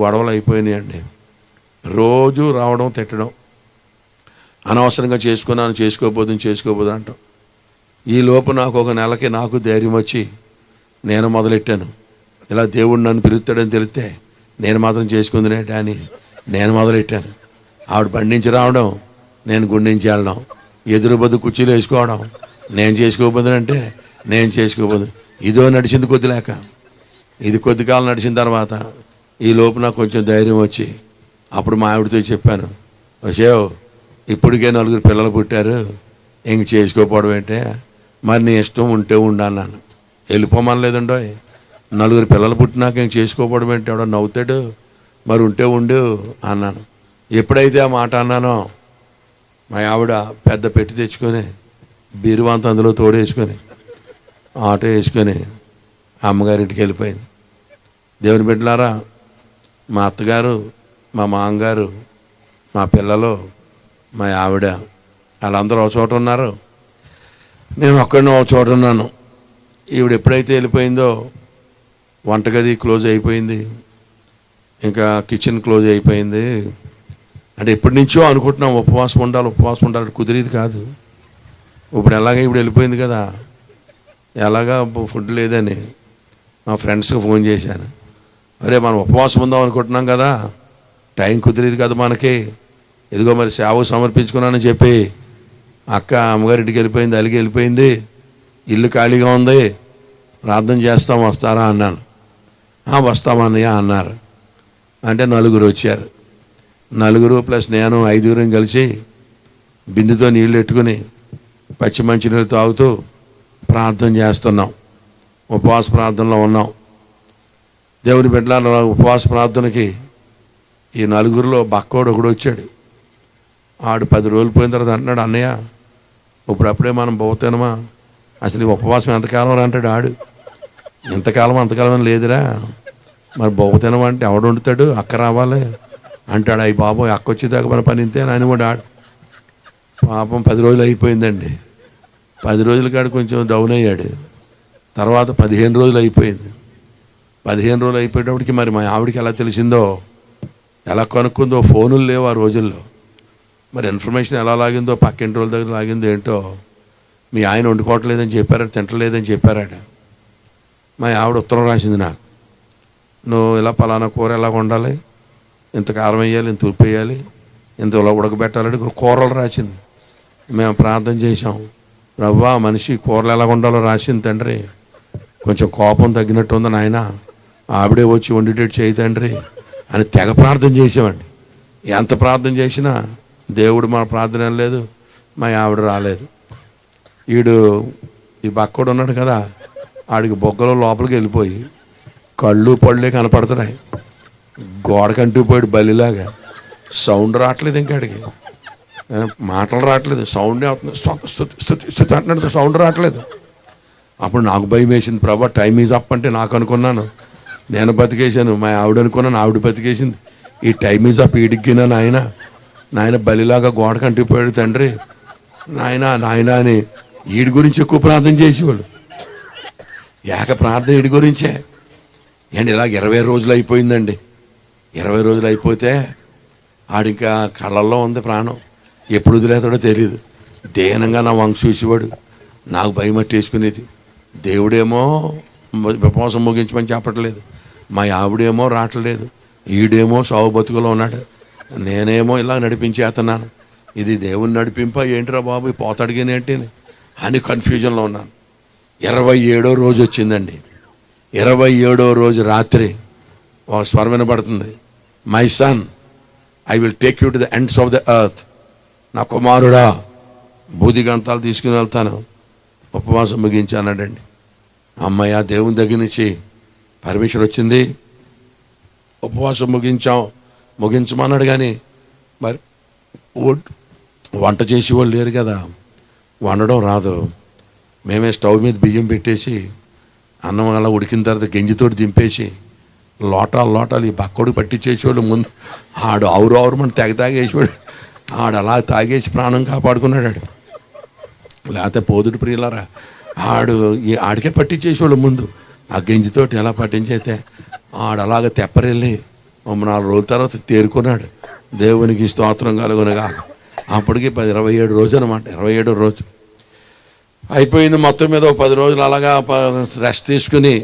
గొడవలు అయిపోయినాయండి. రోజు రావడం తిట్టడం, అనవసరంగా చేసుకోబోదు అంటాం. ఈ లోపు నాకు ఒక నెలకి నాకు ధైర్యం వచ్చి నేను మొదలెట్టాను. ఇలా దేవుడు నన్ను పిలుస్తాడని తెలిస్తే నేను మాత్రం చేసుకుందినేట అని నేను మొదలెట్టాను. ఆవిడ బండి నుంచి రావడం, నేను గుండె నుంచి వెళ్ళడం, ఎదురు బద్దు కుర్చీలు వేసుకోవడం, నేను చేసుకోబోదునంటే నేను చేసుకోబోదు. ఇదో నడిచింది కొద్దిలేక. ఇది కొద్ది కాలం నడిచిన తర్వాత ఈ లోపు నాకు కొంచెం ధైర్యం వచ్చి అప్పుడు మా ఆవిడతో చెప్పాను, వచ్చేవ్ ఇప్పటికే 4 పిల్లలు పుట్టారు, ఇంక చేసుకోపోవడం ఏంటే, మరి నీ ఇష్టం ఉంటే ఉండన్నాను. వెళ్ళిపోమనలేదండో. 4 పిల్లలు పుట్టినాక ఇంక చేసుకోపోవడం ఏంటి, ఎవడో నవ్వుతాడు, మరి ఉంటే ఉండు అన్నాను. ఎప్పుడైతే ఆ మాట అన్నానో మా ఆవిడ పెద్ద పెట్టి తెచ్చుకొని బీరువాంత అందులో తోడేసుకొని ఆటో వేసుకొని అమ్మగారింటికి వెళ్ళిపోయింది. దేవుని బిడ్డలారా, మా అత్తగారు, మా మామగారు, మా పిల్లలు, మా ఆవిడ వాళ్ళందరూ ఒక చోట ఉన్నారు, నేను ఒక్కడిని ఒక చోట ఉన్నాను. ఈవిడ ఎప్పుడైతే వెళ్ళిపోయిందో వంటగది క్లోజ్ అయిపోయింది, ఇంకా కిచెన్ క్లోజ్ అయిపోయింది. అంటే ఎప్పటి నుంచో అనుకుంటున్నాం ఉపవాసం ఉండాలి, కుదిరేది కాదు. ఇప్పుడు ఎలాగ ఇప్పుడు వెళ్ళిపోయింది కదా, ఎలాగా ఫుడ్ లేదని మా ఫ్రెండ్స్కి ఫోన్ చేశాను. అరే మనం ఉపవాసం ఉందాం అనుకుంటున్నాం కదా, టైం కుదిరేది కదా మనకి, ఇదిగో మరి సేవ సమర్పించుకున్నానని చెప్పి అక్క అమ్మగారింటికి వెళ్ళిపోయింది, అలిగి వెళ్ళిపోయింది, ఇల్లు ఖాళీగా ఉంది, ప్రార్థన చేస్తాం వస్తారా అన్నాను. వస్తామన్నయ్య అన్నారు. అంటే 4 వచ్చారు. 4 ప్లస్ నేను 5 కలిసి బిందెతో నీళ్ళు పెట్టుకుని పచ్చి మంచినీళ్ళు తాగుతూ ప్రార్థన చేస్తున్నాం. ఉపవాస ప్రార్థనలో ఉన్నాం. దేవుని బిడ్డల ఉపవాస ప్రార్థనకి ఈ 4లో బక్కోడు ఒకడు వచ్చాడు. ఆడు 10 రోజులు పోయిన తర్వాత అంటున్నాడు, అన్నయ్య ఇప్పుడప్పుడే మనం పోతానమా, అసలు ఈ ఉపవాసం ఎంతకాలం అంటాడు. ఆడు అంతకాలం లేదురా, మరి బహుతనం అంటే ఎవడు వండుతాడు, అక్క రావాలి అంటాడు. అయ్యి బాబోయ్, అక్క వచ్చేదాకా మన పని ఇంతే అని కూడా ఆడు. పాపం 10 రోజులు అయిపోయిందండి. 10 రోజుల కాడు కొంచెం డౌన్ అయ్యాడు. తర్వాత 15 రోజులు అయిపోయింది. 15 రోజులు అయిపోయేటప్పటికి మరి మా ఆవిడికి ఎలా తెలిసిందో, ఎలా కనుక్కుందో, ఫోనులు లేవు ఆ రోజుల్లో. మరి ఇన్ఫర్మేషన్ ఎలా లాగిందో, పక్కింటి రోజుల దగ్గర లాగిందో ఏంటో, మీ ఆయన వండుకోవట్లేదని చెప్పారట, తింటలేదని చెప్పారట. మా ఆవిడ ఉత్తరం రాసింది నాకు, నువ్వు ఇలా పలానా కూర ఎలా వండాలి, ఇంత కారం వేయాలి, ఇంత ఉప్పు వేయాలి, ఇంత ఇలా ఉడకబెట్టాలని కూరలు రాసింది. మేము ప్రార్థన చేసాం, ప్రభువా మనిషి కూరలు ఎలా వండాలో రాసింది తండ్రి, కొంచెం కోపం తగ్గినట్టు ఉంది నాయన, ఆవిడే వచ్చి వండేటట్టు చేయి తండ్రి అని తెగ ప్రార్థన చేసామండి. ఎంత ప్రార్థన చేసినా దేవుడు మన ప్రార్థన లేదు, మా ఆవిడ రాలేదు. ఈ బక్కడు ఉన్నాడు కదా, ఆడికి బొగ్గలో లోపలికి వెళ్ళిపోయి కళ్ళు పళ్ళే కనపడుతున్నాయి, గోడకంటూ పోయాడు బలిలాగా. సౌండ్ రావట్లేదు, ఇంకా ఆడికి మాటలు రావట్లేదు, సౌండే స్థుతి అంటున్నాడు, సౌండ్ రావట్లేదు. అప్పుడు నాకు భయం వేసింది, ప్రభా టైం ఈజ్ అప్ అంటే నాకు అనుకున్నాను, నేను బతికేశాను, మా ఆవిడ అనుకున్నాను, ఆవిడ బతికేసింది. ఈ టైం ఈజ్ అప్ ఈడిగ్గినా నాయన బలిలాగా గోడకంటూ పోయాడు తండ్రి, నాయన అని వీడి గురించి ఎక్కువ ప్రార్థన చేసేవాళ్ళు. ప్రార్థన వీడి గురించే. అండ్ ఇలాగ 20 రోజులు అయిపోయిందండి. 20 రోజులు అయిపోతే ఆడింకా కళ్ళల్లో ఉంది ప్రాణం, ఎప్పుడు వదిలేతాడో తెలియదు. దేనంగా నా వంక చూసేవాడు, నాకు భయం పట్టేసుకునేది. దేవుడేమో ఉపవాసం ముగించమని చెప్పట్లేదు, మా ఆవిడేమో రావట్లేదు, ఈడేమో సావు బతుకులో ఉన్నాడు, నేనేమో ఇలా నడిపించేస్తున్నాను. ఇది దేవుని నడిపింప ఏంటిరా బాబు, పోతాడిగేనేంటి అని కన్ఫ్యూజన్లో ఉన్నాను. 27వ రోజు వచ్చిందండి. 27వ రోజు రాత్రి ఒక స్వరం వినబడుతుంది, my son I will take you to the ends of the earth. నా కుమారుడా, బూదిగంతాలు తీసుకుని వెళ్తాను, ఉపవాసం ముగించానండి. అమ్మయ్య, దేవుని దగ్గర నుంచి పర్మిషన్ వచ్చింది, ఉపవాసం ముగించమన్నాడు. కానీ మరి వంట చేసేవాళ్ళు లేరు కదా, వండడం రాదు. మేమే స్టవ్ మీద బియ్యం పెట్టేసి అన్నం అలా ఉడికిన తర్వాత గంజితోటి దింపేసి లోటాలు ఈ బక్కడు పట్టించేసేవాళ్ళు. ముందు ఆడు ఆవురు మన తాగేసేవాడు, ఆడు అలా తాగేసి ప్రాణం కాపాడుకున్నాడు. లేకపోతే పోదుడు ప్రియులారా, ఆడికే పట్టించేసేవాళ్ళు ముందు. ఆ గంజితోటి ఎలా పట్టించైతే ఆడలాగా తెప్పరెళ్ళి 4 రోజుల తర్వాత తేరుకున్నాడు. దేవునికి స్తోత్రం కలుగునగా. అప్పటికి 27 రోజు అనమాట. 27వ రోజు అయిపోయింది. మొత్తం మీద ఒక 10 రోజులు అలాగా రెస్ట్ తీసుకుని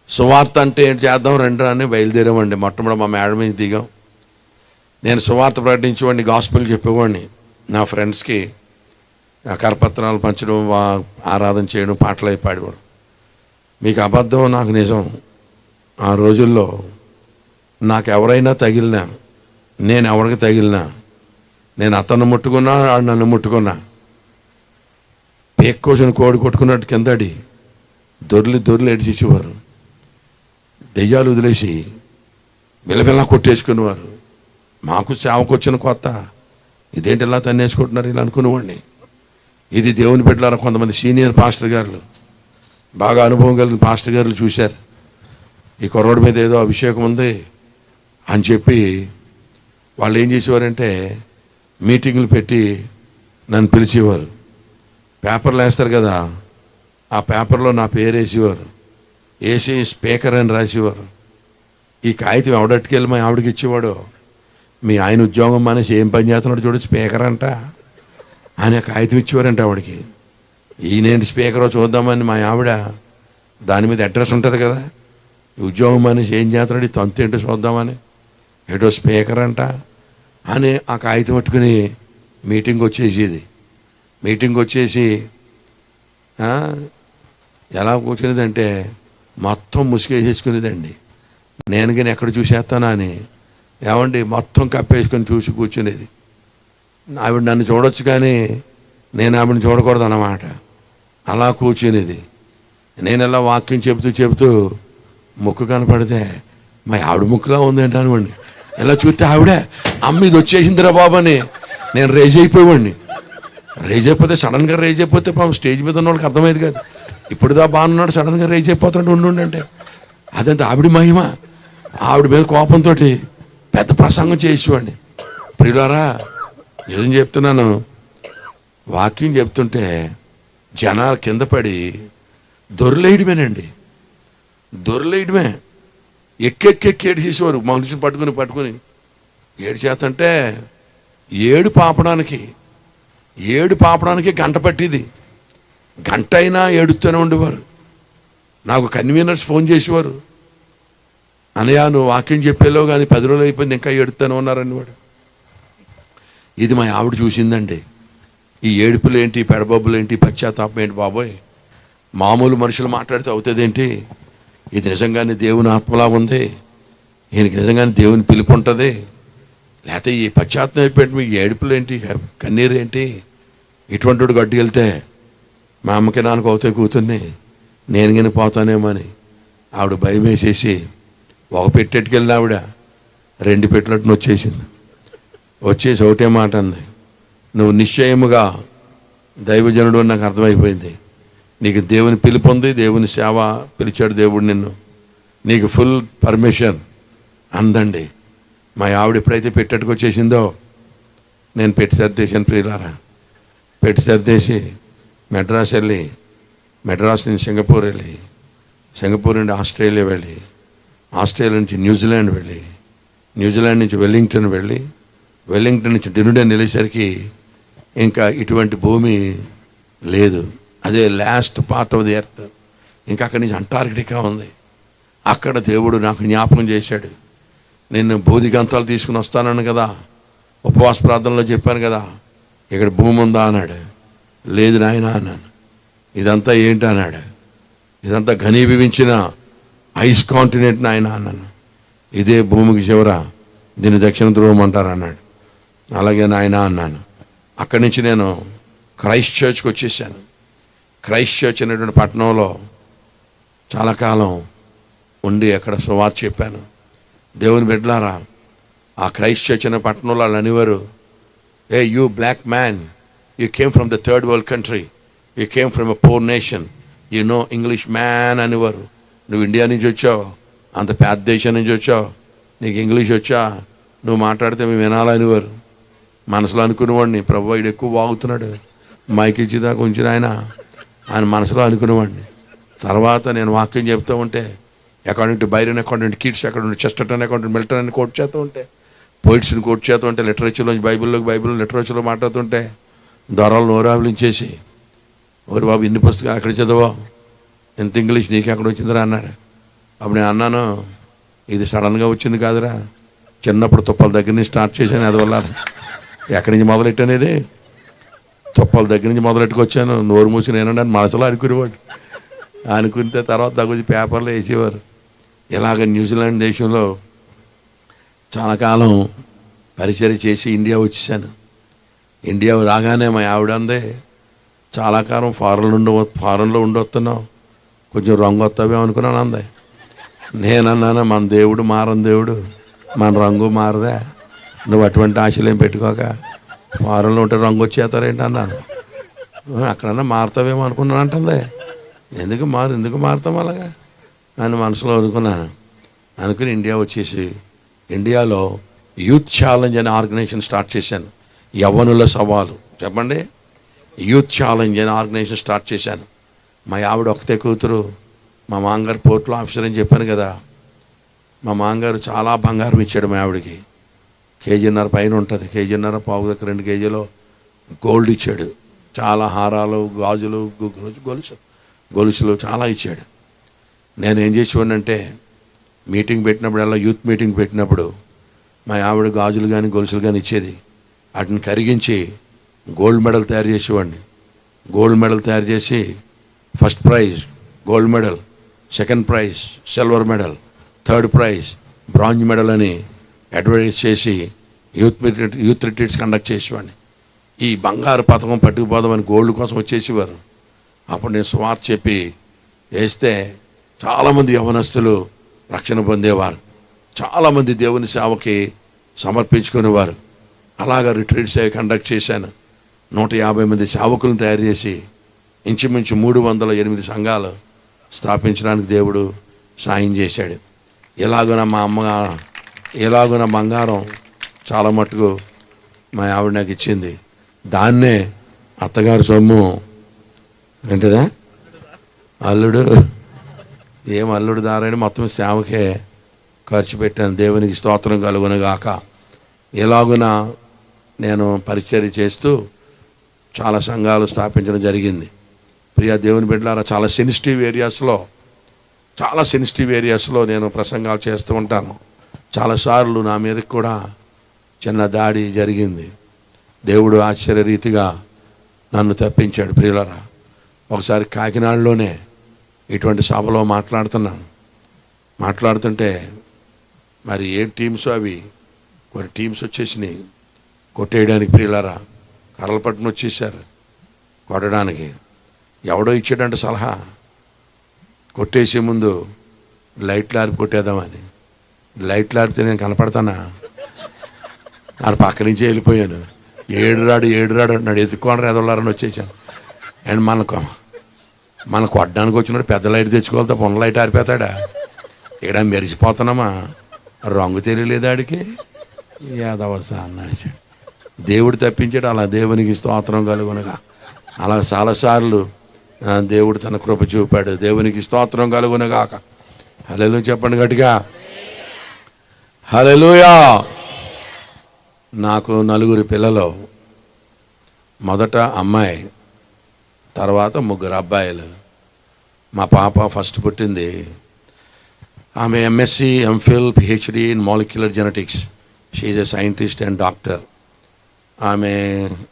సువార్త అంటే ఏంటి చేద్దాం రండి అని బయలుదేరామండి. మొట్టమొదటి మా మేడ మీద దిగాం. నేను సువార్త ప్రకటించేవాడిని, గాస్పెల్ చెప్పేవాడిని. నా ఫ్రెండ్స్కి కరపత్రాలు పంచడం, ఆరాధన చేయడం, పాటలు అయి పాడేవాడు. మీకు అబద్ధం, నాకు నిజం. ఆ రోజుల్లో నాకు ఎవరైనా తగిలినా, నేను ఎవరికి తగిలినా, నేను అతను ముట్టుకున్నా, నన్ను ముట్టుకున్నా, పేక్కోసిన కోడి కొట్టుకున్నట్టు కిందడి దొర్లి ఏడ్చేసేవారు. దెయ్యాలు వదిలేసి బిలబిల్లా కొట్టేసుకునేవారు. మాకు సేవకు వచ్చిన కొత్త, ఇదేంటి ఇలా తన్నేసుకుంటున్నారు ఇలా అనుకునేవాడిని. ఇది దేవుని బిడ్డలారా, కొంతమంది సీనియర్ పాస్టర్ గారు, బాగా అనుభవం కలిగిన పాస్టర్ గారు చూశారు, ఈ కుర్రోడి మీద ఏదో అభిషేకం ఉంది అని చెప్పి వాళ్ళు ఏం చేసేవారంటే మీటింగులు పెట్టి నన్ను పిలిచేవారు. పేపర్లు వేస్తారు కదా, ఆ పేపర్లో నా పేరు వేసేవారు. వేసి స్పీకర్ అని రాసేవారు. ఈ కాగితం ఎవడట్టుకెళ్ళి మా ఆవిడకి ఇచ్చేవాడు. మీ ఆయన ఉద్యోగం మానేసి ఏం పని చేస్తున్నాడు చూడు, స్పీకర్ అంట అని ఆ కాగితం ఇచ్చేవారంట ఆవిడకి. ఈయనేంటి స్పీకరో చూద్దామని మా ఆవిడ, దాని మీద అడ్రస్ ఉంటుంది కదా, ఉద్యోగం మానేసి ఏం చేస్తున్నాడు, ఈ తంతు ఏంటో చూద్దామని, ఏటో స్పీకర్ అంట అని ఆ కాగితం పట్టుకుని మీటింగ్ వచ్చేసేది. మీటింగ్ వచ్చేసి ఎలా కూర్చునేదంటే మొత్తం ముసుగేసేసుకునేదండి. నేను కానీ ఎక్కడ చూసేస్తానా అని, ఏమండి మొత్తం కప్పేసుకొని చూసి కూర్చునేది. ఆవిడ నన్ను చూడొచ్చు కానీ నేను ఆవిడని చూడకూడదు అన్నమాట. అలా కూర్చునేది. నేను ఎలా వాక్యం చెబుతూ ముక్కు కనపడితే మా ఆవిడ ముక్కులా ఉందేంటి అనుకోండి. ఎలా చూస్తే ఆవిడే అమ్మ ఇది వచ్చేసిందిరా బాబు అని నేను రేజ్ అయిపోయేవాడిని. రేజ్ అయిపోతే సడన్గా రేజ్ అయిపోతే పాపం స్టేజ్ మీద ఉన్న వాళ్ళకి అర్థమైంది కాదు. ఇప్పుడుదా బాగున్నాడు, సడన్గా రేజ్ అయిపోతుంటే ఉండుండంటే అదంతా ఆవిడ మహిమ. ఆవిడ మీద కోపంతో పెద్ద ప్రసంగం చేసేవాడిని. ప్రియులారా, నిజం చెప్తున్నాను, వాక్యం చెప్తుంటే జనాలు కింద పడి దొర్లేయడమేనండి, దొర్లేయడమే. ఎక్కెక్కెక్కి ఏడిచేసేవారు. మనుషులు పట్టుకుని ఏడిచేస్తుంటే ఏడు పాపడానికి గంట పట్టింది. గంట అయినా ఏడుస్తూనే ఉండేవారు. నాకు కన్వీనర్స్ ఫోన్ చేసేవారు, అనయ్య నువ్వు వాక్యం చెప్పేలో కానీ 10 రోజులు అయిపోయింది ఇంకా ఏడుస్తూనే ఉన్నారని వాడు. ఇది మా ఆవిడ చూసిందండి. ఈ ఏడుపులు ఏంటి, పెడబొబ్బులు ఏంటి, పశ్చాత్తాపం ఏంటి బాబోయ్, మామూలు మనుషులు మాట్లాడితే అవుతుంది ఏంటి, ఇది నిజంగానే దేవుని ఆత్మలా ఉంది, ఈయనకి నిజంగానే దేవుని పిలుపు ఉంటుంది, లేకపోతే ఈ పశ్చాత్తాపం అయిపోయింది, మీ ఏడుపులు ఏంటి, కన్నీరు ఏంటి, ఇటువంటి వాడు గడ్డికి వెళ్తే మా అమ్మకి నాన్నకు అవుతాయి కూతుర్ని, నేను కానీ పోతానేమో అని ఆవిడ భయం వేసేసి ఒక పెట్టెట్టుకెళ్ళిన ఆవిడ 2 పెట్టెలను వచ్చేసి ఒకటే మాట అంది, నువ్వు నిశ్చయముగా దైవజనుడు అని నాకు అర్థమైపోయింది, నీకు దేవుని పిలుపు ఉంది, దేవుని సేవ పిలిచాడు దేవుడు నిన్ను, నీకు ఫుల్ పర్మిషన్ అందండి. మా ఆవిడ ఎప్పుడైతే పెట్టెట్టుకు వచ్చేసిందో నేను పెట్టి సర్దేశాను. ప్రియులారా, పెట్టి సర్దేసి మెడ్రాస్ వెళ్ళి, మెడ్రాస్ నుంచి సింగపూర్ వెళ్ళి, సింగపూర్ నుండి ఆస్ట్రేలియా వెళ్ళి, ఆస్ట్రేలియా నుంచి న్యూజిలాండ్ వెళ్ళి, న్యూజిలాండ్ నుంచి వెల్లింగ్టన్ వెళ్ళి, వెల్లింగ్టన్ నుంచి డ్యూనెన్ వెళ్ళేసరికి ఇంకా ఇటువంటి భూమి లేదు. అదే last part of the earth. ఇంకా అక్కడి నుంచి అంటార్కిటికా ఉంది. అక్కడ దేవుడు నాకు జ్ఞాపకం చేశాడు, నేను బోధిగంతాలు తీసుకుని వస్తానని కదా, ఉపవాస ప్రార్థనలో చెప్పాను కదా, ఇక్కడ భూమి ఉందా అన్నాడు. లేదు నాయన అన్నాను. ఇదంతా ఏంటి అన్నాడు. ఇదంతా ఘనీభవించిన ఐస్ కాంటినెంట్ నాయన అన్నాను. ఇదే భూమికి చివర, దీన్ని దక్షిణ ధ్రువం అంటారు అన్నాడు. అలాగే నాయన అన్నాను. అక్కడి నుంచి నేను క్రైస్ట్ చర్చ్కి వచ్చేసాను. క్రైస్ట్ చర్చ్ అనేటువంటి పట్టణంలో చాలా కాలం ఉండి అక్కడ సువార్త చెప్పాను. దేవుని బిడ్డలారా, ఆ క్రైస్ట్ చర్చ్ అనే పట్టణంలో వాళ్ళు అనేవారు, hey you black man, you came from the third world country, you came from a poor nation, you no English man అనేవారు. నువ్వు ఇండియా నుంచి వచ్చావు, అంత పెద్ద దేశం నుంచి వచ్చావు, నీకు ఇంగ్లీష్ వచ్చా, నువ్వు మాట్లాడితే మేము వినాలనేవారు. మనసులో అనుకునేవాడిని, ప్రభు వీడు ఎక్కువ బాగుతున్నాడు, మైక్ ఇచ్చేదాకా ఉంచిన ఆయన మనసులో అనుకునేవాడిని. తర్వాత నేను వాక్యం చెప్తూ ఉంటే according to Byron, according to Keats, according to Chesterton, according to Milton అని కోట్ చేస్తూ ఉంటే, పోయిట్స్ని కోట్ చేస్తూ ఉంటే, లిటరేచర్లోంచి బైబిల్ లిటరేచర్లో మాట్లాడుతుంటే దొరలు నోరావలించేసి, ఓరి బాబు ఇన్ని పుస్తకాలు అక్కడ చదవా, ఎంత ఇంగ్లీష్ నీకు ఎక్కడ వచ్చిందిరా అన్నాడు. అప్పుడు నేను అన్నాను, ఇది సడన్గా వచ్చింది కాదురా, చిన్నప్పుడు తుప్పల దగ్గర నుంచి స్టార్ట్ చేశాను. అది వల్ల ఎక్కడి నుంచి మొదలెట్టనేది, తుప్పల దగ్గర నుంచి మొదలెట్టుకొచ్చాను. నోరు మూసి నేనండి మనసులో అనుకునేవాడు. అనుకుంటే తర్వాత దగ్గర పేపర్లో వేసేవారు. ఇలాగ న్యూజిలాండ్ దేశంలో చాలా కాలం పరిచయం చేసి ఇండియా వచ్చేసాను. ఇండియా రాగానే మా ఆవిడ అందే, చాలా కాలం ఫారెన్లో ఉండొస్తున్నావు, కొంచెం రంగు వస్తావేమో అనుకున్నాను అందే. నేనన్నాను, మన దేవుడు మారని దేవుడు, మన రంగు మారదా, నువ్వు అటువంటి ఆశలు ఏం పెట్టుకోక, ఫారెన్లో ఉంటే రంగు వచ్చేస్తారేంటి అన్నాను. అక్కడన్నా మారుతావేమో అనుకున్నాను అంటుంది. ఎందుకు మారుతాం అలాగా అని మనసులో అనుకున్నాను. అనుకుని ఇండియా వచ్చేసి ఇండియాలో యూత్ ఛాలెంజ్ అనే ఆర్గనైజేషన్ స్టార్ట్ చేశాను. యవ్వనుల సవాలు చెప్పండి, యూత్ ఛాలెంజ్ అనే ఆర్గనైజేషన్ స్టార్ట్ చేశాను. మా ఆవిడ ఒకతే కూతురు, మా మామగారు పోర్ట్లో ఆఫీసర్ అని చెప్పాను కదా. మా మామగారు చాలా బంగారం ఇచ్చాడు మా ఆవిడకి. 1.5 కేజీ పైన ఉంటుంది, 1.5 కేజీ పావు దగ్గర 2 కేజీలు గోల్డ్ ఇచ్చాడు. చాలా హారాలు, గాజులు, గొలుసులు చాలా ఇచ్చాడు. నేను ఏం చేసేవాడినంటే మీటింగ్ పెట్టినప్పుడల్లా, యూత్ మీటింగ్ పెట్టినప్పుడు మా ఆవిడ గాజులు కానీ గొలుసులు కానీ ఇచ్చేది. వాటిని కరిగించి గోల్డ్ మెడల్ తయారు చేసేవాడిని. గోల్డ్ మెడల్ తయారు చేసి first prize gold medal, second prize silver medal, third prize bronze medal అని అడ్వర్టైజ్ చేసి యూత్ రిట్రీట్స్ కండక్ట్ చేసేవాడిని. ఈ బంగారు పథకం పట్టుకుపోదామని గోల్డ్ కోసం వచ్చేసేవారు. అప్పుడు నేను సువార్త చెప్పి వేస్తే చాలామంది యవనస్తులు రక్షణ పొందేవారు, చాలామంది దేవుని సేవకి సమర్పించుకునేవారు. అలాగా రిట్రీట్స్ కండక్ట్ చేశాను. 150 మంది సేవకులను తయారు చేసి ఇంచుమించు 308 సంఘాలు స్థాపించడానికి దేవుడు సాయం చేశాడు. ఎలాగున మా ఎలాగున బంగారం చాలా మట్టుకు మా ఆవిడ నాకు ఇచ్చింది. దాన్నే అత్తగారు సొమ్ము ఏంటిదా, అల్లుడు అల్లుడు దారని మొత్తం సేవకే ఖర్చు పెట్టాను. దేవునికి స్తోత్రం కలుగునుగాక. ఎలాగున నేను పరిచర్య చేస్తూ చాలా సంఘాలు స్థాపించడం జరిగింది. ప్రియా దేవుని బిడ్డలారా, చాలా సెన్సిటివ్ ఏరియాస్లో నేను ప్రసంగాలు చేస్తూ ఉంటాను. చాలాసార్లు నా మీదకి కూడా చిన్న దాడి జరిగింది. దేవుడు ఆశ్చర్యరీతిగా నన్ను తప్పించాడు. ప్రియులారా, ఒకసారి కాకినాడలోనే ఇటువంటి సభలో మాట్లాడుతుంటే మరి ఏ టీమ్స్ అవి కొన్ని టీమ్స్ వచ్చేసినాయి కొట్టేయడానికి. ప్రియులారా, కర్రలు పట్టుకుని వచ్చేసారు కొట్టడానికి. ఎవడో ఇచ్చాడంటే సలహా, కొట్టేసే ముందు లైట్లు ఆర్పి కొట్టేద్దామని. లైట్లు ఆరిపితే నేను కనపడతానా? ఆడ పక్క నుంచి వెళ్ళిపోయాను. ఏడు రాడు అన్నాడు. ఎత్తుక్కోండి ఎదవలారని వచ్చేసాను. అండ్ మన కొట్టడానికి వచ్చినప్పుడు పెద్ద లైట్ తెచ్చుకోవాలి తప్ప ఉన్న లైట్ ఆరిపోతాడా? ఇక్కడ మెరిసిపోతున్నామా? రంగు తెలియలేదు ఆడికి. యాదవస అన్నాడు. దేవుడు తప్పించాడు. అలా దేవునికి స్తోత్రం కలుగునగా. అలా చాలాసార్లు దేవుడు తన కృప చూపాడు. దేవునికి స్తోత్రం కలుగునగాక. హల్లెలూయా చెప్పండి గట్టిగా, హల్లెలూయా. నాకు 4 పిల్లలు. మొదట అమ్మాయి, తర్వాత 3 అబ్బాయిలు. మా పాప ఫస్ట్ పుట్టింది. ఆమె MSc, MPhil, PhD in molecular genetics. She is a scientist and doctor.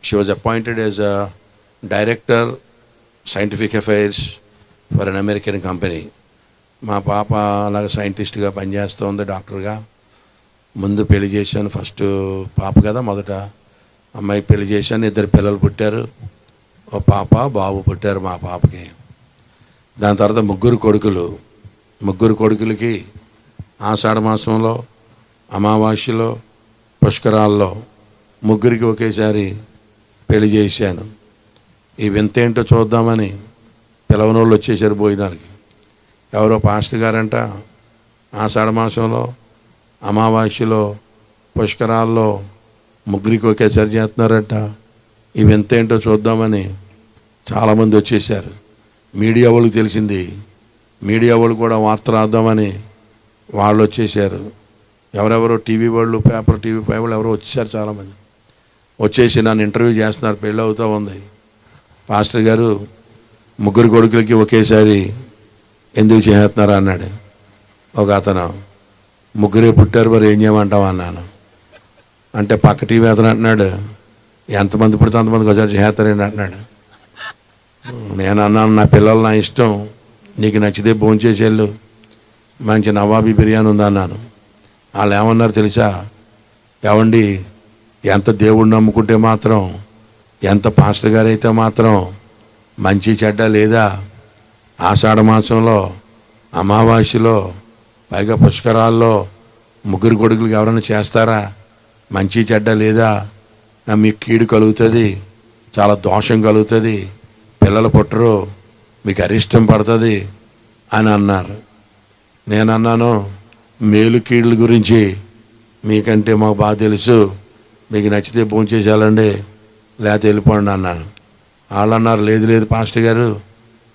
She was appointed as a director scientific affairs for an American company. మా పాప అలాగే సైంటిస్ట్గా పనిచేస్తుంది, డాక్టర్గా. ముందు పెళ్లి చేశాను. ఫస్ట్ పాప కదా, మొదట అమ్మాయి పెళ్లి చేశాను. 2 పిల్లలు పుట్టారు. ఓ పాప బాబు పుట్టారు మా పాపకి. దాని తర్వాత 3 కొడుకులు. 3 కొడుకులకి ఆషాఢ మాసంలో, అమావాస్యలో, పుష్కరాల్లో 3కి ఒకేసారి పెళ్లి చేశాను. ఈ వింతేంటో చూద్దామని పిలవనోళ్ళు వచ్చేసారు భోజనానికి. ఎవరో పాస్టర్ గారంట ఆషాఢ మాసంలో, అమావాస్యలో, పుష్కరాల్లో 3కి ఒకేసారి చేస్తున్నారంట. ఈ వింతేంటో చూద్దామని చాలామంది వచ్చేసారు. మీడియా వాళ్ళకి తెలిసింది మీడియా వాళ్ళు కూడా వార్త రాద్దామని వాళ్ళు వచ్చేసారు. ఎవరెవరో టీవీ వాళ్ళు, పేపర్, టీవీ 5 వాళ్ళు ఎవరో వచ్చేసారు చాలామంది. వచ్చేసి నన్ను ఇంటర్వ్యూ చేస్తున్నారు. పెళ్ళి అవుతూ ఉంది. పాస్టర్ గారు, 3 కొడుకులకి ఒకేసారి ఎందుకు చేస్తున్నారు అన్నాడు ఒక అతను. 3 పుట్టారు, మరి ఏం చేయమంటావు అన్నాను. అంటే పక్క టీవీ అతను అంటున్నాడు, ఎంతమంది పుడితే అంతమందికి ఒకసారి చేస్తారండి అంటున్నాడు. నేను అన్నాను, నా పిల్లలు నా ఇష్టం, నీకు నచ్చితే భోంచేసి వెళ్ళు, మంచి నవాబీ బిర్యానీ ఉందన్నాను. వాళ్ళు ఏమన్నారు తెలుసా? ఏమండి, ఎంత దేవుడిని నమ్ముకుంటే మాత్రం, ఎంత పాస్టర్ గారు అయితే మాత్రం మంచి చెడ్డ లేదా? ఆషాఢ మాసంలో, అమావాస్యలో, పైగా పుష్కరాల్లో 3 కొడుకులకి ఎవరైనా చేస్తారా? మంచి చెడ్డ లేదా? మీకు కీడు కలుగుతుంది, చాలా దోషం కలుగుతుంది, పిల్లలు పుట్టరు, మీకు అరిష్టం పడుతుంది అని అన్నారు. నేను అన్నాను, మేలు కీడుల గురించి మీకంటే మాకు బాగా తెలుసు, మీకు నచ్చితే భోంచేసేయాలండి, లేకపోతే వెళ్ళిపోండి అన్నాను. వాళ్ళు అన్నారు, లేదు లేదు పాస్టర్ గారు,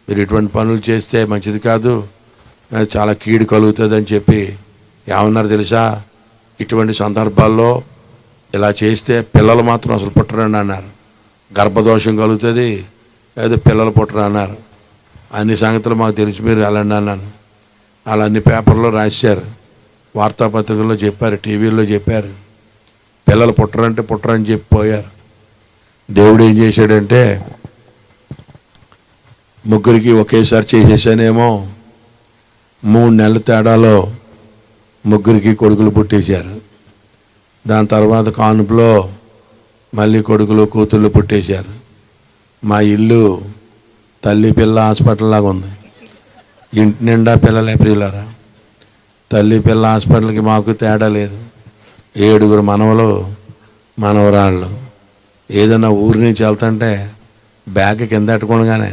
మీరు ఇటువంటి పనులు చేస్తే మంచిది కాదు, చాలా కీడు కలుగుతుంది అని చెప్పి ఏమన్నారు తెలుసా? ఇటువంటి సందర్భాల్లో ఇలా చేస్తే పిల్లలు మాత్రం అసలు పుట్టరండి అన్నారు. గర్భదోషం కలుగుతుంది, లేదా పిల్లలు పుట్టరు అన్నారు. అన్ని సంగతులు మాకు తెలిసి మీరు వెళ్ళండి అన్నాను. వాళ్ళు అన్ని పేపర్లో రాశారు, వార్తాపత్రికల్లో చెప్పారు, టీవీల్లో చెప్పారు. పిల్లలు పుట్టరంటే పుట్టరని చెప్పిపోయారు. దేవుడు ఏం చేశాడంటే, 3కి ఒకేసారి చేసేసానేమో, 3 నెలల తేడాలో 3కి కొడుకులు పుట్టేశారు. దాని తర్వాత కానుపులో మళ్ళీ కొడుకులు కూతుళ్ళు పుట్టేశారు. మా ఇల్లు తల్లి పిల్ల హాస్పిటల్ లాగా ఉంది. ఇంటి నిండా పిల్లలే ప్రియులారా. తల్లి పిల్ల హాస్పిటల్కి మాకు తేడా లేదు. 7 మనవలు, మనవరాళ్ళు. ఏదైనా ఊరి నుంచి వెళ్తుంటే బ్యాగ్ కింద పెట్టుకోగానే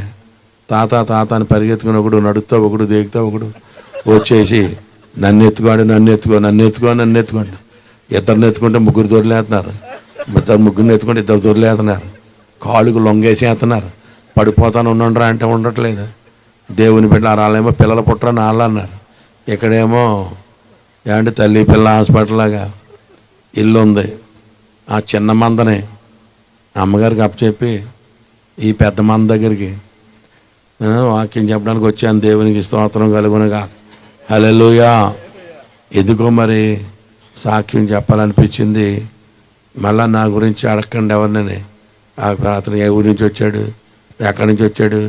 తాత తాత అని పరిగెత్తుకుని ఒకడు నడుస్తూ, ఒకడు దేగుతూ, ఒకడు వచ్చేసి నన్ను ఎత్తుకోండి, నన్ను ఎత్తుకోండి. 2 ఎత్తుకుంటే 3 దొరిలేస్తున్నారు, 3 ఎత్తుకుంటే 2 దొరిలేస్తున్నారు, కాళ్ళకు లొంగేసేస్తున్నారు. పడిపోతాను ఉండండిరా అంటే ఉండట్లేదు. దేవుని బిడ్డ వాళ్ళేమో పిల్లలు పుట్టరని వాళ్ళు అన్నారు. ఇక్కడేమో ఏమంటే తల్లి పిల్ల హాస్పిటల్ లాగా ఇల్లు ఉంది. ఆ చిన్న మందని అమ్మగారికి అప్పచెప్పి ఈ పెద్ద మంద దగ్గరికి వాక్యం చెప్పడానికి వచ్చాను. దేవునికి స్తోత్రం కలుగునగా. హల్లెలూయా. ఎందుకో మరి సాక్ష్యం చెప్పాలనిపించింది. మళ్ళా నా గురించి అడగండి ఎవరినని. అతను ఏ ఊరి నుంచి వచ్చాడు, ఎక్కడి నుంచి వచ్చాడు,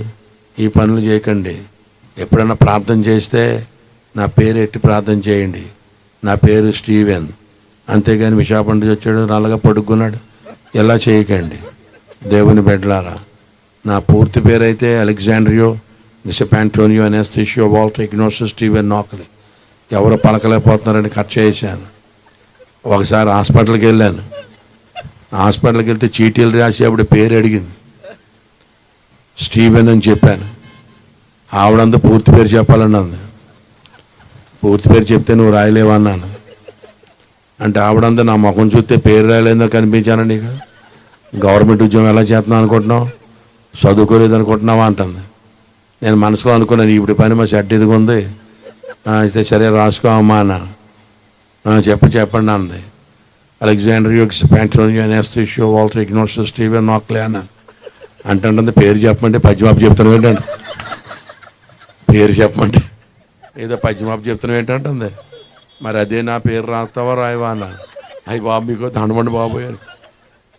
ఈ పనులు చేయకండి. ఎప్పుడైనా ప్రార్థన చేస్తే నా పేరు ఎట్టి ప్రార్థన చేయండి. నా పేరు స్టీవెన్, అంతేగాని విశాఖపట్నం నుంచి వచ్చాడు, నల్లగా పడుకున్నాడు, ఎలా చేయకండి దేవుని బిడ్డలారా. నా పూర్తి పేరు అయితే అలెగ్జాండ్రియో బిషప్ ఆంటోనియో అనెస్థీషియో వాల్టర్ ఇగ్నోషియస్ స్టీవెన్ నాకలి. ఎవరో పలకలేకపోతున్నారని కట్ చేశాను. ఒకసారి హాస్పిటల్కి వెళ్ళాను. హాస్పిటల్కి వెళ్తే చీటీలు రాసి ఆవిడ పేరు అడిగింది. స్టీవెన్ అని చెప్పాను. ఆవిడంతా పూర్తి పేరు చెప్పాలని అంది. పూర్తి పేరు చెప్తే నువ్వు రాయలేవన్నాను. అంటే ఆవిడంతా నా ముఖం చూస్తే పేరు రాయలేదో కనిపించాను. నీకు గవర్నమెంట్ ఉద్యోగం ఎలా చేస్తున్నావు అనుకుంటున్నావు, చదువుకోలేదు అనుకుంటున్నావా అంటుంది. నేను మనసులో అనుకున్నాను, ఇప్పుడు పని మా షర్ట్ ఇదిగా ఉంది, అయితే సరే రాసుకోమా అన్న. చెప్పండి అంది. అలెగ్జాండ్రియో ఆంటోనియో అనెస్థీషియో వాల్టర్ ఇగ్నోషియస్ స్టీవెన్ నాకలి అన్నాను. అంటే పేరు చెప్పమంటే పద్యమాపు చెప్తున్నావు ఏంటంటే, పేరు చెప్పమంటే ఏదో పద్యమాపు చెప్తున్నావు ఏంటంటుంది. మరి అదే నా పేరు రాస్తావా రాయవా అన్నాను. అయ్యి బాబు మీకు దండమండి బాబోయారు.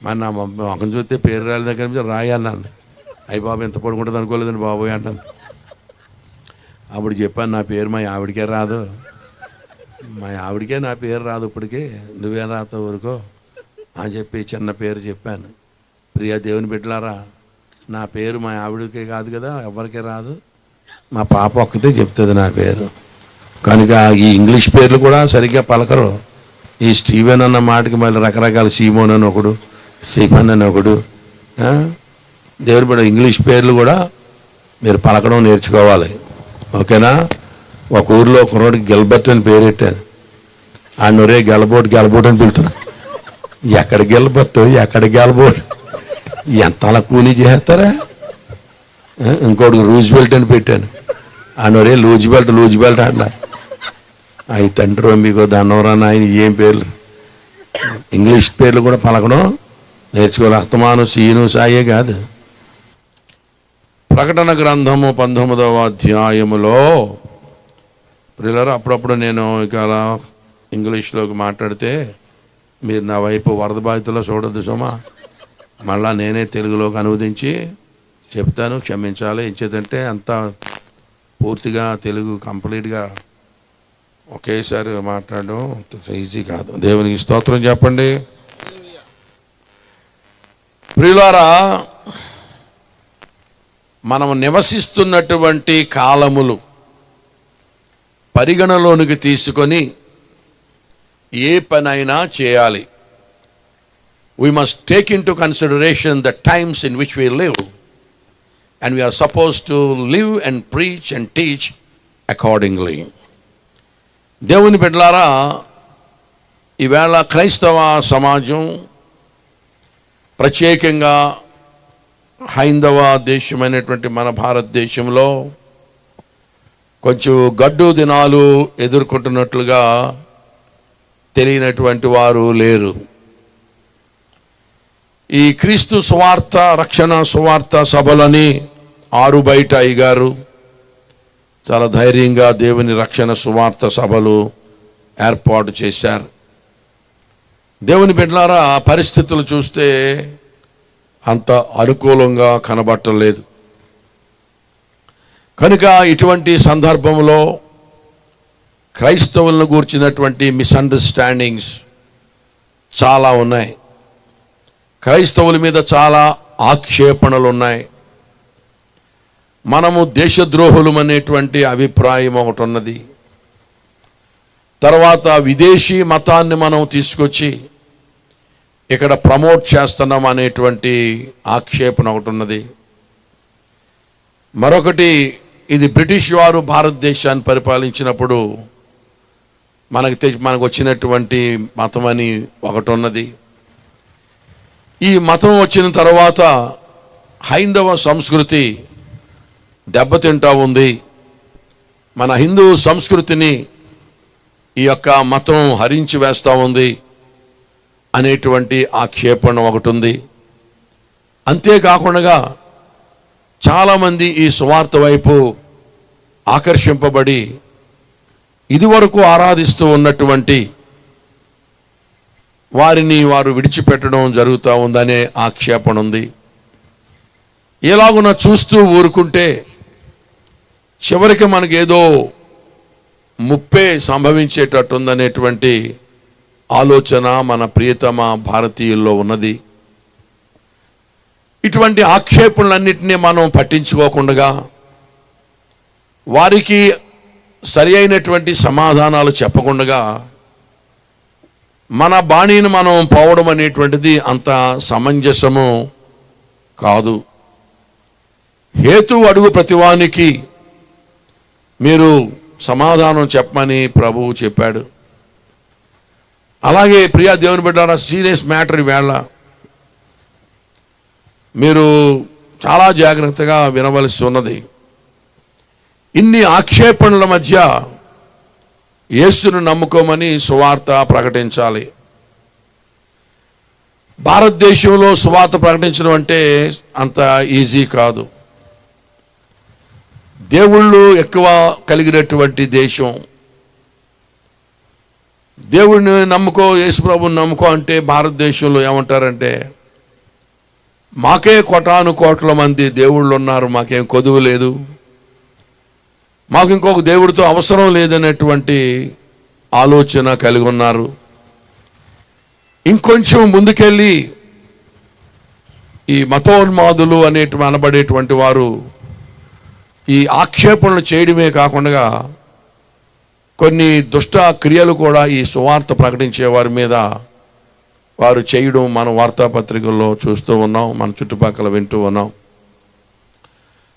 మరి నా మొఖం చూస్తే పేరు రాయల దగ్గర నుంచి రాయి అన్నాను. అయ్యి బాబు ఎంత పడుకుంటుంది అనుకోలేదండి బాబోయ్ అంటాను. అప్పుడు చెప్పాను, నా పేరు మా ఆవిడికే రాదు, మా ఆవిడికే నా పేరు రాదు, ఇప్పటికీ నువ్వేం రాస్తావు ఊరుకో అని చెప్పి చిన్న పేరు చెప్పాను. ప్రియా దేవుని బిడ్డలారా, నా పేరు మా ఆవిడకే కాదు కదా, ఎవరికే రాదు, మా పాప ఒక్కతే చెప్తుంది నా పేరు. కనుక ఈ ఇంగ్లీష్ పేర్లు కూడా సరిగ్గా పలకరు. ఈ స్టీవెన్ అన్న మాటకి మళ్ళీ రకరకాల సీమోన్ అని ఒకడు, సీమన్ అని ఒకడు. దేవుని బిడ్డ ఇంగ్లీష్ పేర్లు కూడా మీరు పలకడం నేర్చుకోవాలి, ఓకేనా. ఒక ఊరిలో ఒక రోడ్డుకి గెల్బర్ట్ అని పేరు పెట్టాను. ఆ నొరే గెలబోట్ అని పిలుతున్నా. ఎక్కడ గెలబర్ట్, ఎక్కడ గెలబోట్, ఎంత అలా కూలీ చేస్తారా. ఇంకోటి రూజ్వెల్ట్ అని పెట్టాను. అనరే లూజ్ బెల్ట్ అంట. అవి తండ్రి మీకు దండవరా నాయన, ఏం పేర్లు, ఇంగ్లీష్ పేర్లు కూడా పలకడం నేర్చుకోవాలి. అస్తమాను సీను సాయే కాదు. ప్రకటన గ్రంథము 19వ అధ్యాయములో ప్రియులారా, అప్పుడప్పుడు నేను ఇక అలా ఇంగ్లీష్లోకి మాట్లాడితే మీరు నా వైపు వరద బాధితులో చూడొద్దు సుమా. మళ్ళా నేనే తెలుగులోకి అనువదించి చెప్తాను, క్షమించాలి. ఇచ్చేదంటే అంతా పూర్తిగా తెలుగు కంప్లీట్గా ఒకేసారి మాట్లాడడం ఈజీ కాదు. దేవునికి స్తోత్రం చెప్పండి. ప్రియులారా, మనము నివసిస్తున్నటువంటి కాలములు పరిగణలోనికి తీసుకొని ఏ పనైనా చేయాలి. We must take into consideration the times in which we live, and we are supposed to live and preach and teach accordingly. దేవుని బిడ్డలారా, ఈవేళ క్రైస్తవ సమాజం, ప్రత్యేకంగా హైందవ దేశమైనటువంటి మన భారతదేశంలో కొంచెం గడ్డు దినాలు ఎదుర్కొంటున్నట్లుగా తెలియనటువంటి వారు లేరు. ఈ క్రీస్తు సువార్త, రక్షణ సువార్త సభలని ఆరు బయట అయ్యగారు చాలా ధైర్యంగా దేవుని రక్షణ సువార్త సభలు ఏర్పాటు చేశారు. దేవుని బిడ్డలారా, పరిస్థితులు చూస్తే అంత అనుకూలంగా కనబట్టలేదు. కనుక ఇటువంటి సందర్భంలో క్రైస్తవులను గూర్చినటువంటి మిస్అండర్స్టాండింగ్స్ చాలా ఉన్నాయి. క్రైస్తవుల మీద చాలా ఆక్షేపణలు ఉన్నాయి. మనము దేశద్రోహులం అనేటువంటి అభిప్రాయం ఒకటి ఉన్నది. తర్వాత విదేశీ మతాన్ని మనం తీసుకొచ్చి ఇక్కడ ప్రమోట్ చేస్తున్నాం అనేటువంటి ఆక్షేపణ ఒకటి ఉన్నది. మరొకటి, ఇది బ్రిటిష్ వారు భారతదేశాన్ని పరిపాలించినప్పుడు మనకు వచ్చినటువంటి మతం అని ఒకటి ఉన్నది. ఈ మతం వచ్చిన తర్వాత హైందవ సంస్కృతి దెబ్బతింటా ఉంది. మన హిందూ సంస్కృతిని ఈ యొక్క మతం హరించి వేస్తూ ఉంది అనేటువంటి ఆక్షేపణ ఒకటి ఉంది. అంతేకాకుండా చాలామంది ఈ సువార్త వైపు ఆకర్షింపబడి ఇదివరకు ఆరాధిస్తూ ఉన్నటువంటి వారిని వారు విడిచిపెట్టడం జరుగుతూ ఉందనే ఆక్షేపణ ఉంది. ఎలాగున చూస్తూ ఊరుకుంటే చివరికి మనకేదో ముప్పే సంభవించేటట్టుందనేటువంటి ఆలోచన మన ప్రియతమ భారతీయుల్లో ఉన్నది. ఇటువంటి ఆక్షేపణలన్నింటినీ మనం పట్టించుకోకుండా వారికి సరి అయినటువంటి సమాధానాలు చెప్పకుండా మన బాణీని మనం పోవడం అనేటువంటిది అంత సమంజసము కాదు. హేతువు అడుగు ప్రతివానికి మీరు సమాధానం చెప్పమని ప్రభువు చెప్పాడు. అలాగే ప్రియా దేవుని బిడ్డలారా, సీరియస్ మ్యాటర్ ఈవేళ మీరు చాలా జాగ్రత్తగా వినవలసి ఉన్నది. ఇన్ని ఆక్షేపణల మధ్య యేసును నమ్ముకోమని సువార్త ప్రకటించాలి. భారతదేశంలో సువార్త ప్రకటించడం అంటే అంత ఈజీ కాదు. దేవుళ్ళు ఎక్కువ కలిగినటువంటి దేశం. దేవుడిని నమ్ముకో, యేసుప్రభుని నమ్ముకో అంటే భారతదేశంలో ఏమంటారంటే, మాకే కోటాను కోట్ల మంది దేవుళ్ళు ఉన్నారు, మాకేం కొదువు లేదు, మాకు ఇంకొక దేవుడితో అవసరం లేదనేటువంటి ఆలోచన కలిగి ఉన్నారు. ఇంకొంచెం ముందుకెళ్ళి ఈ మతోన్మాదులు అనబడేటువంటి వారు ఈ ఆక్షేపణలు చేయడమే కాకుండా కొన్ని దుష్ట క్రియలు కూడా ఈ సువార్త ప్రకటించే వారి మీద వారు చేయడం మనం వార్తాపత్రికల్లో చూస్తూ ఉన్నాం, మన చుట్టుపక్కల వింటూ ఉన్నాం.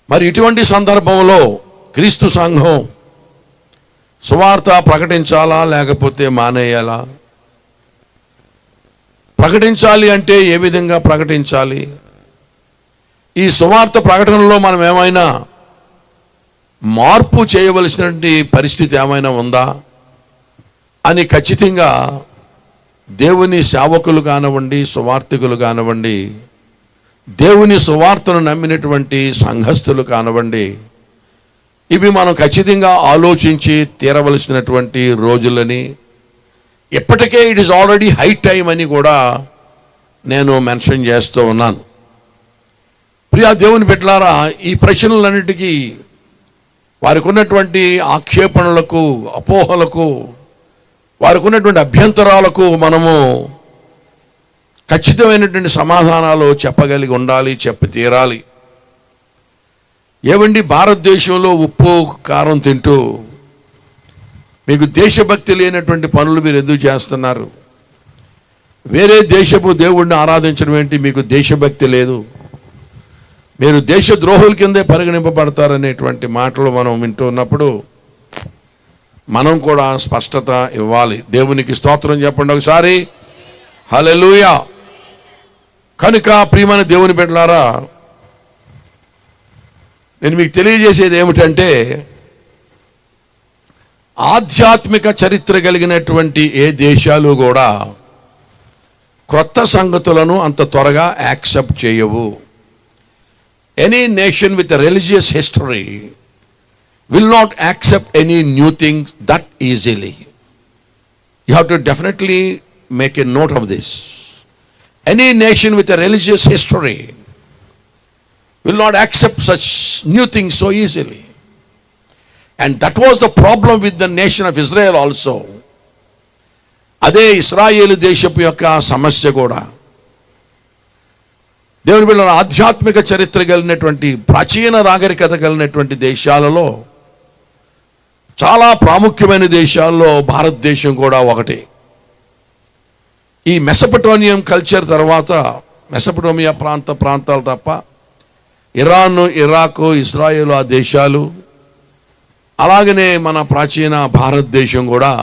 మరి ఇటువంటి సందర్భంలో క్రీస్తు సంఘం సువార్త ప్రకటించాలా లేకపోతే మానేయాలా? ప్రకటించాలి అంటే ఏ విధంగా ప్రకటించాలి? ఈ సువార్త ప్రకటనలో మనం ఏమైనా మార్పు చేయవలసినటువంటి పరిస్థితి ఏమైనా ఉందా అని ఖచ్చితంగా దేవుని సేవకులు కానివ్వండి, సువార్థికులు కానివ్వండి, దేవుని సువార్తను నమ్మినటువంటి సంఘస్థులు కానివ్వండి, ఇవి మనం ఖచ్చితంగా ఆలోచించి తీరవలసినటువంటి రోజులని, ఇప్పటికే it is already high time అని కూడా నేను మెన్షన్ చేస్తూ ఉన్నాను. ప్రియా దేవుని బిడ్డలారా, ఈ ప్రశ్నలన్నిటికీ వారికి ఉన్నటువంటి ఆక్షేపణలకు, అపోహలకు, వారికి ఉన్నటువంటి అభ్యంతరాలకు మనము ఖచ్చితమైనటువంటి సమాధానాలు చెప్పగలిగి ఉండాలి, చెప్పి తీరాలి. ఏమండి, భారతదేశంలో ఉప్పు కారం తింటూ మీకు దేశభక్తి లేనటువంటి పనులు మీరు ఎందుకు చేస్తున్నారు? వేరే దేశపు దేవుడిని ఆరాధించడం ఏంటి? మీకు దేశభక్తి లేదు, మీరు దేశద్రోహుల కిందే పరిగణింపబడతారనేటువంటి మాటలు మనం వింటూ ఉన్నప్పుడు మనం కూడా స్పష్టత ఇవ్వాలి. దేవునికి స్తోత్రం చెప్పండి ఒకసారి. హల్లెలూయా. కనుక ప్రియమైన దేవుని బిడ్డలారా, నేను మీకు తెలియజేసేది ఏమిటంటే, ఆధ్యాత్మిక చరిత్ర కలిగినటువంటి ఏ దేశాలు కూడా క్రొత్త సంగతులను అంత త్వరగా యాక్సెప్ట్ చేయవు. Any nation with religious history will not accept any new thing that easily. You have to definitely make a note of this. Any nation with a religious history will not accept such new things so easily. And that was the problem with the nation of Israel also. అదే ఇశ్రాయేలు దేశపు యొక్క సమస్య కూడా. దేవుని బిడ్డలారా, ఆధ్యాత్మిక చరిత్ర కలిగినటువంటి, ప్రాచీన నాగరికత కలిగినటువంటి దేశాలలో, చాలా ప్రాముఖ్యమైన దేశాల్లో భారతదేశం కూడా ఒకటి. ఈ మెసపటోనియం కల్చర్ తర్వాత, మెసపటోమియా ప్రాంతాలు తప్ప ఇరాన్, ఇరాకు, ఇజ్రాయెల్ ఆ దేశాలు, అలాగనే మన ప్రాచీన భారతదేశం కూడా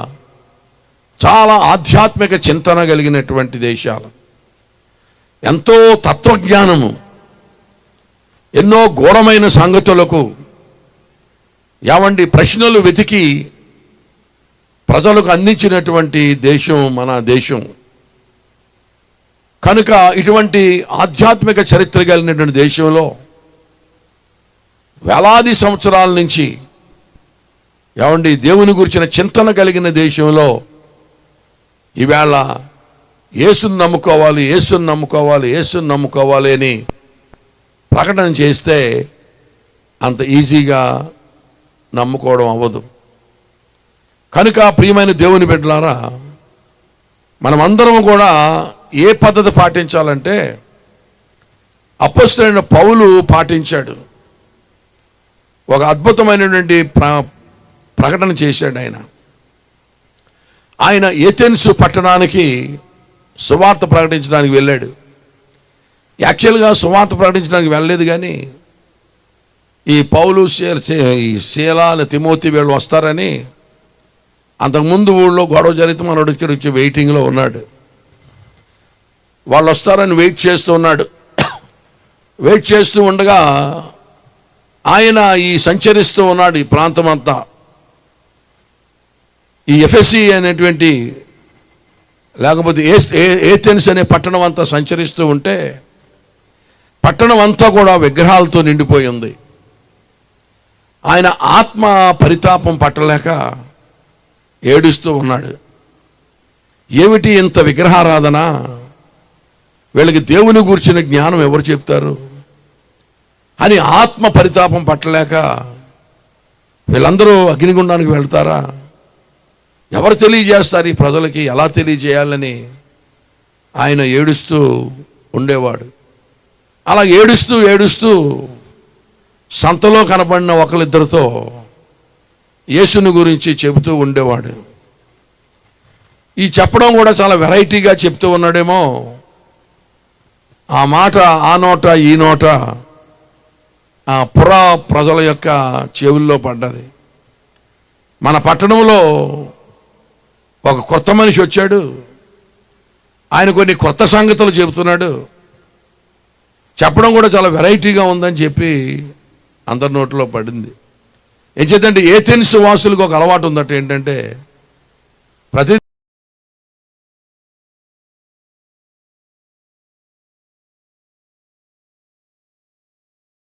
చాలా ఆధ్యాత్మిక చింతన కలిగినటువంటి దేశాలు. ఎంతో తత్వజ్ఞానము, ఎన్నో ఘోరమైన సంగతులకు యావండి ప్రశ్నలు వెతికి ప్రజలకు అందించినటువంటి దేశం మన దేశం. కనుక ఇటువంటి ఆధ్యాత్మిక చరిత్ర కలిగినటువంటి దేశంలో వేలాది సంవత్సరాల నుంచి యావండి దేవుని గురించిన చింతన కలిగిన దేశంలో ఈవేళ యేసుని నమ్ముకోవాలి, యేసుని నమ్ముకోవాలి, యేసుని నమ్ముకోవాలి అని ప్రకటన చేస్తే అంత ఈజీగా నమ్ముకోవడం అవ్వదు. కనుక ప్రియమైన దేవుని బిడ్డలారా, మనమందరం కూడా ఏ పద్ధతి పాటించాలంటే అపొస్తలుడైన పౌలు పాటించాడు. ఒక అద్భుతమైనటువంటి ప్రకటన చేశాడు ఆయన ఏథెన్సు పట్టణానికి సువార్త ప్రకటించడానికి వెళ్ళాడు. యాక్చువల్గా సువార్త ప్రకటించడానికి వెళ్ళలేదు, కానీ ఈ పౌలు, ఈ శీలా, తిమోతి వీళ్ళు వస్తారని అంతకుముందు ఊళ్ళో గొడవ జరిగితే మనోడు వచ్చి వెయిటింగ్లో ఉన్నాడు. వాళ్ళు వస్తారని వెయిట్ చేస్తూ ఉన్నాడు. వెయిట్ చేస్తూ ఉండగా ఆయన ఈ సంచరిస్తూ ఉన్నాడు ఈ ప్రాంతం అంతా. ఈ ఎఫెసి అనేటువంటి, లేకపోతే ఏథెన్స్ అనే పట్టణం అంతా సంచరిస్తూ ఉంటే పట్టణం అంతా కూడా విగ్రహాలతో నిండిపోయి ఉంది. ఆయన ఆత్మ పరితాపం పట్టలేక ఏడుస్తూ ఉన్నాడు. ఏమిటి ఇంత విగ్రహారాధన? వీళ్ళకి దేవుని గురించిన జ్ఞానం ఎవరు చెప్తారు అని ఆత్మ పరితాపం పట్టలేక, వీళ్ళందరూ అగ్నిగుండానికి వెళ్తారా? ఎవరు తెలియజేస్తారు ఈ ప్రజలకి? ఎలా తెలియజేయాలని ఆయన ఏడుస్తూ ఉండేవాడు. అలా ఏడుస్తూ ఏడుస్తూ సంతలో కనబడిన ఒకరిద్దరితో యేసుని గురించి చెబుతూ ఉండేవాడు. ఈ చెప్పడం కూడా చాలా వెరైటీగా చెప్తూ ఉన్నాడేమో. ఆ మాట ఆ నోట ఈ నోట ఆ పురా ప్రజల యొక్క చెవుల్లో పడ్డది. మన పట్టణంలో ఒక కొత్త మనిషి వచ్చాడు, ఆయన కొన్ని కొత్త సంగతులు చెబుతున్నాడు. చెప్పడం కూడా చాలా వెరైటీగా ఉందని చెప్పి అందరి నోట్లో పడింది. ఏం చేద్దంటే ఏథెన్స్ వాసులకు ఒక అలవాటు ఉందట, ఏంటంటే ప్రతి